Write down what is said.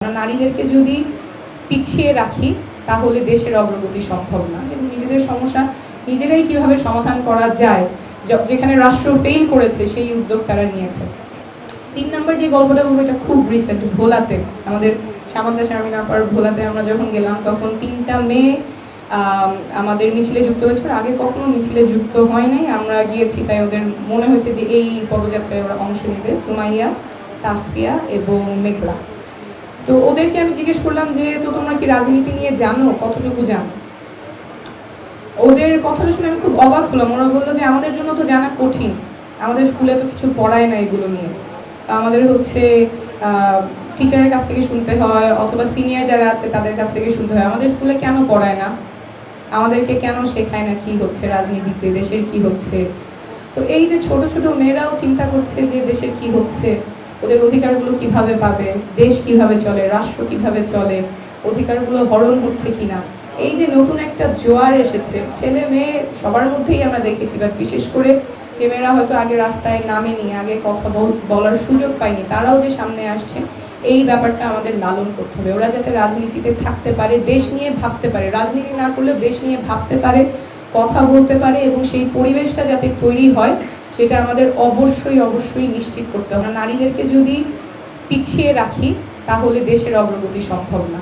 আমরা নারীদেরকে যদি পিছিয়ে রাখি তাহলে দেশের অগ্রগতি সম্ভব না এবং নিজেদের সমস্যা নিজেরাই কিভাবে সমাধান করা যায় যেখানে রাষ্ট্র ফেল করেছে সেই উদ্যোগ তারা নিয়েছে। ৩ নম্বর যে গল্পটা বলবো এটা খুব রিসেন্ট, ভোলাতে আমাদের সামান্তা শারমিন আপার ভোলাতে আমরা যখন গেলাম তখন ৩টা মেয়ে আমাদের মিছিলে যুক্ত হয়েছিল। আগে কখনো মিছিলে যুক্ত হয় নাই, আমরা গিয়েছি তাই ওদের মনে হয়েছে যে এই পদযাত্রায় ওরা অংশ নেবে। সুমাইয়া, তাসফিয়া এবং মেঘলা। তো ওদেরকে আমি জিজ্ঞেস করলাম যে তো তোমরা কি রাজনীতি নিয়ে জানো, কতটুকু জানো? ওদের কথাটা শুনে আমি খুব অবাক হলাম। ওরা বললো যে আমাদের জন্য তো জানা কঠিন, আমাদের স্কুলে তো কিছু পড়ায় না এগুলো নিয়ে, আমাদের হচ্ছে টিচারের কাছ থেকে শুনতে হয় অথবা সিনিয়র যারা আছে তাদের কাছ থেকে শুনতে হয়। আমাদের স্কুলে কেন পড়ায় না, আমাদেরকে কেন শেখায় না কি হচ্ছে রাজনীতিতে, দেশের কি হচ্ছে। তো এই যে ছোট ছোট মেয়েরাও চিন্তা করছে যে দেশের কি হচ্ছে, ওদের অধিকারগুলো কিভাবে পাবে, দেশ কিভাবে চলে, রাষ্ট্র কিভাবে চলে, অধিকারগুলো হরণ হচ্ছে কিনা। এই যে নতুন একটা জোয়ার এসেছে, ছেলে মেয়ে সবার মধ্যেই আমরা দেখেছি, বাট বিশেষ করে যে মেয়েরা হয়তো আগে রাস্তায় নামেনি, আগে কথা বলার সুযোগ পায়নি, তারাও যে সামনে আসছে, এই ব্যাপারটা আমাদের লালন করতে হবে। ওরা যাতে রাজনীতিতে থাকতে পারে, দেশ নিয়ে ভাবতে পারে, রাজনীতি না করলে দেশ নিয়ে ভাবতে পারে, কথা বলতে পারে এবং সেই পরিবেশটা যাতে তৈরি হয় সেটা আমাদের অবশ্যই নিশ্চিত করতে হবে। নারীদেরকে যদি পিছিয়ে রাখি তাহলে দেশের অগ্রগতি সম্ভব না।